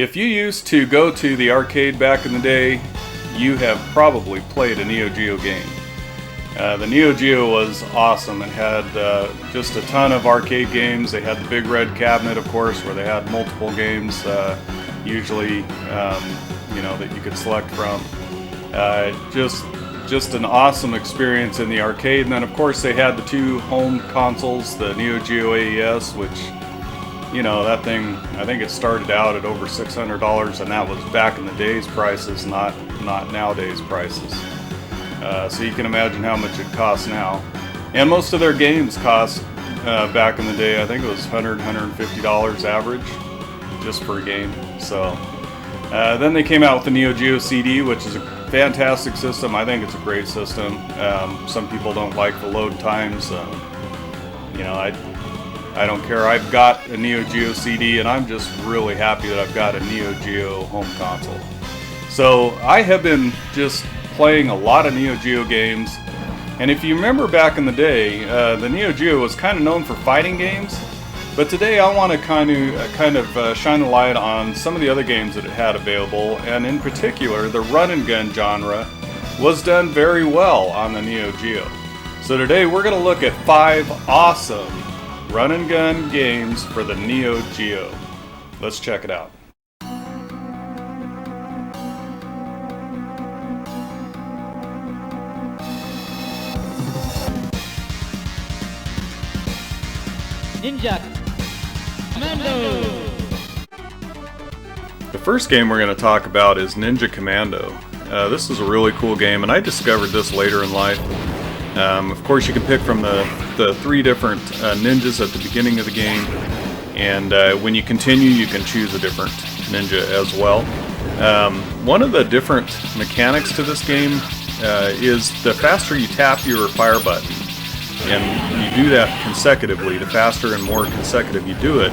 If you used to go to the arcade back in the day, you have probably played a NEO-GEO game. The NEO-GEO was awesome. It had just a ton of arcade games. They had the big red cabinet, of course, where they had multiple games, usually, you know, that you could select from. Just an awesome experience in the arcade. And then, of course, they had the two home consoles, the NEO-GEO AES, which, you know, that thing, I think it started out at over $600, and that was back in the day's prices, not nowadays prices. So you can imagine how much it costs now. And most of their games cost, back in the day, I think it was $100, $150 average, just for a game. So then they came out with the NEO-GEO CD, which is a fantastic system. I think it's a great system. Some people don't like the load times. You know, I don't care. I've got a NEO-GEO CD, and I'm just really happy that I've got a NEO-GEO home console. So I have been just playing a lot of NEO-GEO games, and if you remember back in the day, the NEO-GEO was kind of known for fighting games, but today I want to kind of shine the light on some of the other games that it had available, and in particular, the run and gun genre was done very well on the NEO-GEO. So today we're going to look at 5 awesome run and gun games for the NEO-GEO. Let's check it out. Ninja Commando. The first game we're going to talk about is Ninja Commando. This is a really cool game, and I discovered this later in life. Of course, you can pick from the 3 different ninjas at the beginning of the game, and when you continue, you can choose a different ninja as well. One of the different mechanics to this game is the faster you tap your fire button, and you do that consecutively. The faster and more consecutive you do it,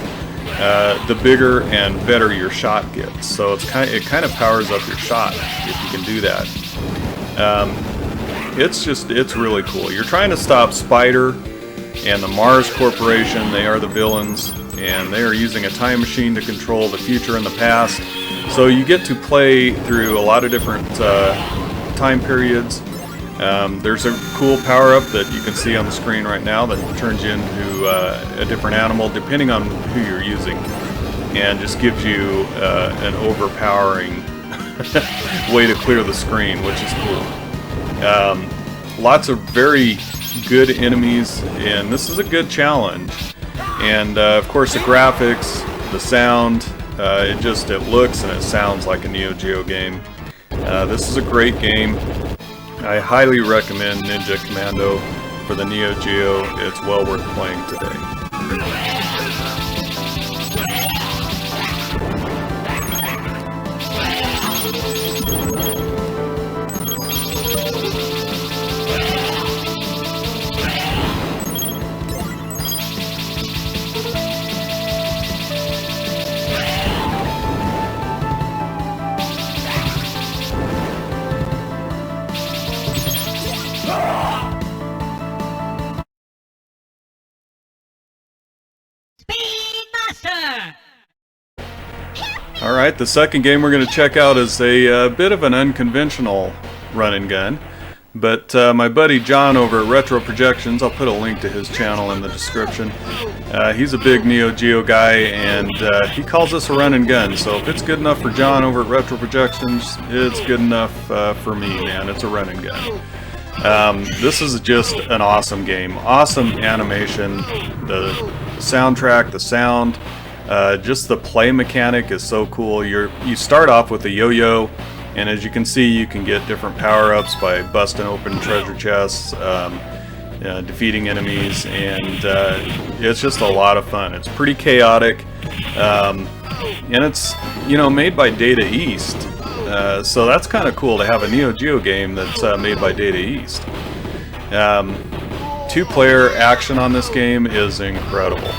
the bigger and better your shot gets. So it kind of powers up your shot if you can do that. It's really cool. You're trying to stop Spider and the Mars Corporation. They are the villains, and they are using a time machine to control the future and the past. So you get to play through a lot of different time periods. There's a cool power-up that you can see on the screen right now that turns you into a different animal depending on who you're using, and just gives you an overpowering way to clear the screen, which is cool. Lots of very good enemies, and this is a good challenge. And of course, the graphics, the sound, it looks and it sounds like a NEO-GEO game. This is a great game. I highly recommend Ninja Commando for the NEO-GEO. It's well worth playing today. Alright, the second game we're going to check out is a bit of an unconventional run and gun, but my buddy John over at Retro Projections, I'll put a link to his channel in the description. He's a big NEO-GEO guy, and he calls this a run and gun, so if it's good enough for John over at Retro Projections, it's good enough for me, man. It's a run and gun. This is just an awesome game. Awesome animation, the soundtrack, the sound. Just the play mechanic is so cool. You start off with a yo-yo, and as you can see, you can get different power-ups by busting open treasure chests, defeating enemies, and it's just a lot of fun. It's pretty chaotic, and it's, you know, made by Data East, so that's kind of cool to have a NEO-GEO game that's made by Data East. 2-player action on this game is incredible.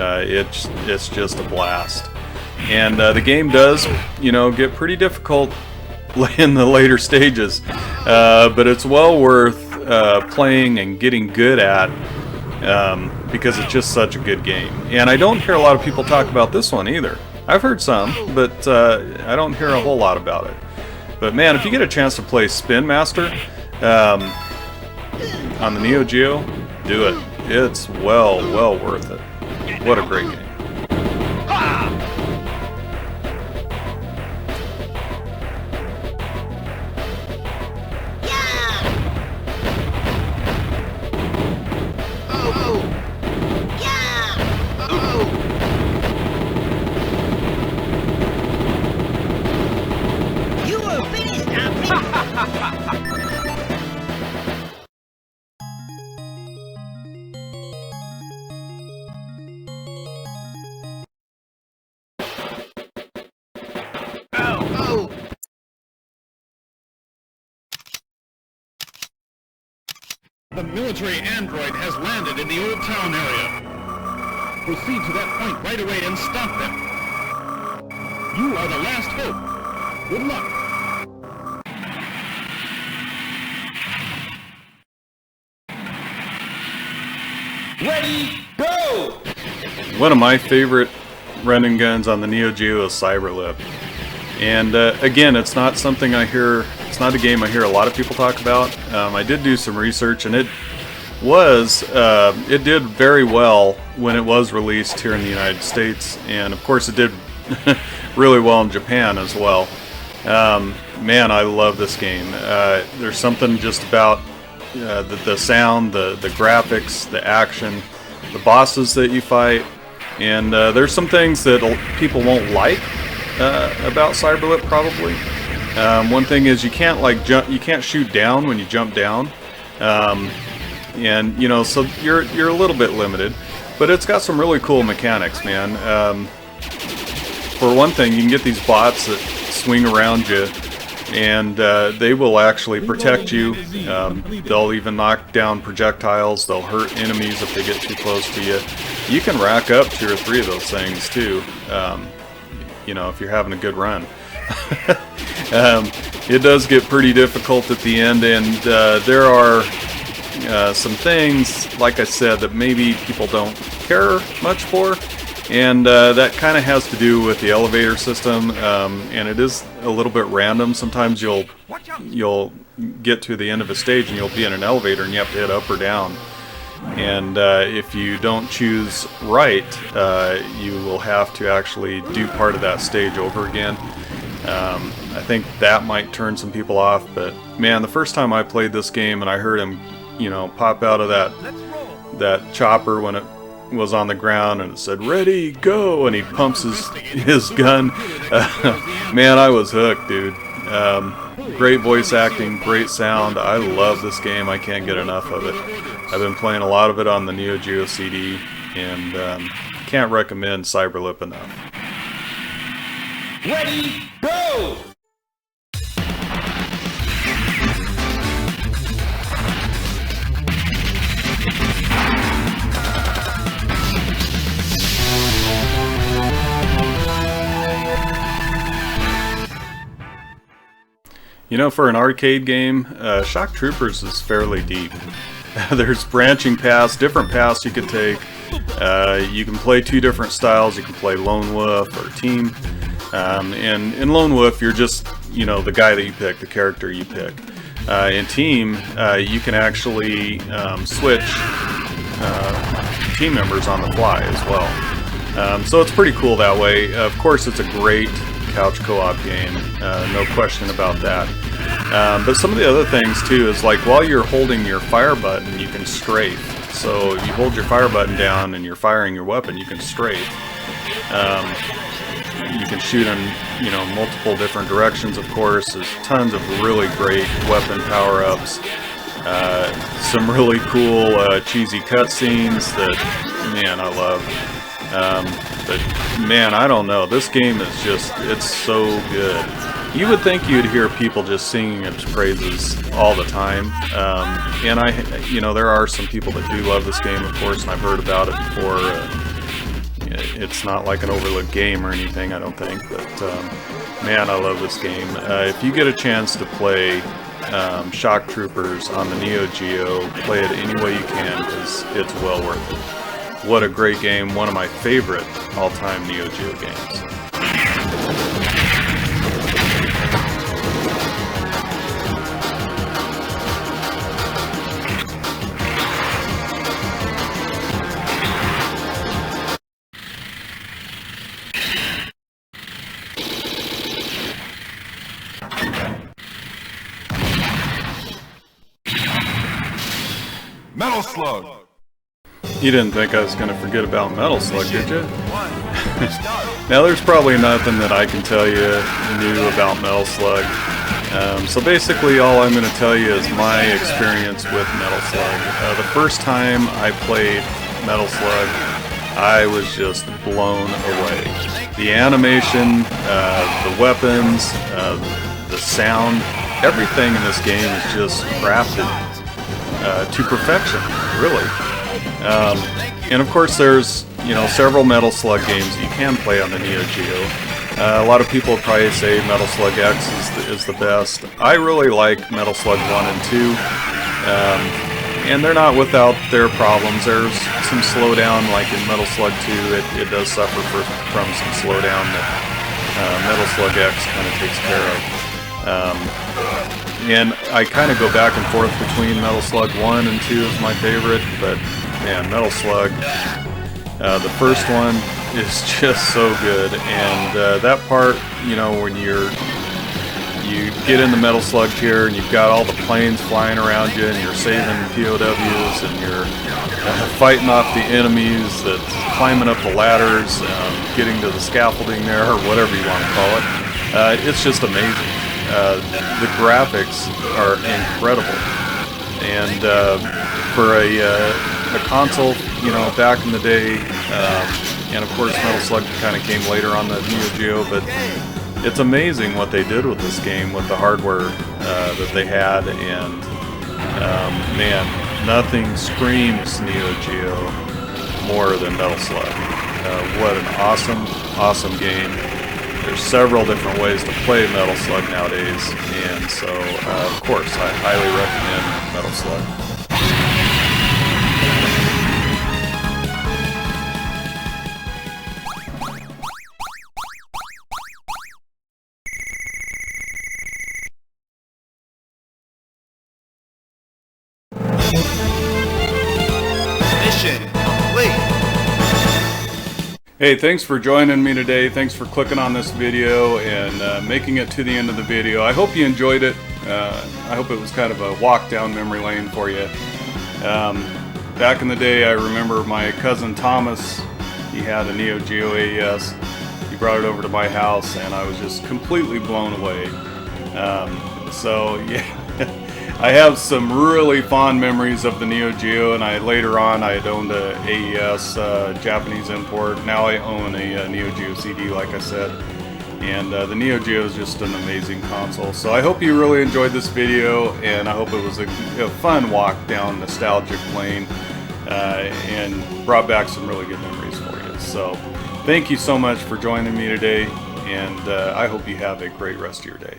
It's just a blast, and the game does, you know, get pretty difficult in the later stages, but it's well worth playing and getting good at, because it's just such a good game. And I don't hear a lot of people talk about this one either. I've heard some, but I don't hear a whole lot about it. But man, if you get a chance to play Spin Master on the NEO-GEO, do it. It's well worth it. What a great game. The military android has landed in the Old Town area. Proceed to that point right away and stop them. You are the last hope. Good luck. Ready, go! One of my favorite run and guns on the NEO-GEO is Cyberlip. And again, it's not something I hear, it's not a game I hear a lot of people talk about. I did do some research, and it did very well when it was released here in the United States, and of course it did really well in Japan as well. Man, I love this game. There's something just about the sound, the graphics, the action, the bosses that you fight, and there's some things that people won't like about Cyberlip probably. One thing is you can't you can't shoot down when you jump down, and you know, so you're a little bit limited. But it's got some really cool mechanics, man. For one thing, you can get these bots that swing around you, and they will actually protect you. They'll even knock down projectiles. They'll hurt enemies if they get too close to you. You can rack up 2 or 3 of those things too. You know, if you're having a good run. It does get pretty difficult at the end, and there are some things, like I said, that maybe people don't care much for, and that kind of has to do with the elevator system, and it is a little bit random. Sometimes you'll get to the end of a stage and you'll be in an elevator and you have to hit up or down. And if you don't choose right, you will have to actually do part of that stage over again. I think that might turn some people off, but man, the first time I played this game and I heard him, you know, pop out of that chopper when it was on the ground and it said "Ready, go," and he pumps his gun, man, I was hooked, dude. Great voice acting, great sound. I love this game. I can't get enough of it. I've been playing a lot of it on the NEO-GEO CD, and can't recommend Cyberlip enough. Ready, go! You know, for an arcade game, Shock Troopers is fairly deep. There's branching paths, different paths you can take. You can play 2 different styles. You can play Lone Wolf or Team. And in Lone Wolf, you're just, you know, the guy that you pick, the character you pick. In Team, you can actually switch team members on the fly as well. So it's pretty cool that way. Of course, it's a great couch co-op game, no question about that. But some of the other things too is, like, while you're holding your fire button, you can strafe. So if you hold your fire button down and you're firing your weapon, you can strafe. You can shoot in, you know, multiple different directions. Of course, there's tons of really great weapon power-ups. Some really cool cheesy cutscenes that, man, I love. But man, I don't know, this game is just, it's so good. You would think you'd hear people just singing its praises all the time, and you know, there are some people that do love this game, of course, and I've heard about it before. It's not like an overlooked game or anything, I don't think, but man, I love this game. If you get a chance to play Shock Troopers on the NEO-GEO, play it any way you can, because it's well worth it. What a great game, one of my favorite all-time NEO-GEO games. Metal Slug. You didn't think I was going to forget about Metal Slug, did you? Now, there's probably nothing that I can tell you new about Metal Slug. So basically, all I'm going to tell you is my experience with Metal Slug. The first time I played Metal Slug, I was just blown away. The animation, the weapons, the sound, everything in this game is just crafted to perfection, really. And of course, there's several Metal Slug games you can play on the Neo-Geo. A lot of people probably say Metal Slug X is the best. I really like Metal Slug 1 and 2, and they're not without their problems. There's some slowdown, like in Metal Slug 2, it does suffer from some slowdown that Metal Slug X kind of takes care of. And I kind of go back and forth between Metal Slug 1 and 2 is my favorite, but man, Metal Slug, the first one is just so good, and that part, when you get in the Metal Slug here and you've got all the planes flying around you and you're saving POWs and you're fighting off the enemies, that's climbing up the ladders, getting to the scaffolding there, or whatever you want to call it, it's just amazing. The graphics are incredible, and for a console, back in the day, and of course Metal Slug kind of came later on the Neo-Geo, but it's amazing what they did with this game with the hardware that they had, and man, nothing screams Neo-Geo more than Metal Slug. What an awesome game. There's several different ways to play Metal Slug nowadays, and so of course I highly recommend Metal Slug. Mission complete. Hey, thanks for joining me today. Thanks for clicking on this video and making it to the end of the video. I hope you enjoyed it. I hope it was kind of a walk down memory lane for you. Back in the day, I remember my cousin Thomas, he had a Neo-Geo AES. He brought it over to my house and I was just completely blown away. So yeah, I have some really fond memories of the Neo-Geo, and later on I had owned a AES Japanese import. Now I own a Neo-Geo CD, like I said, and the Neo-Geo is just an amazing console. So I hope you really enjoyed this video, and I hope it was a fun walk down nostalgic lane and brought back some really good memories for you. So thank you so much for joining me today, and I hope you have a great rest of your day.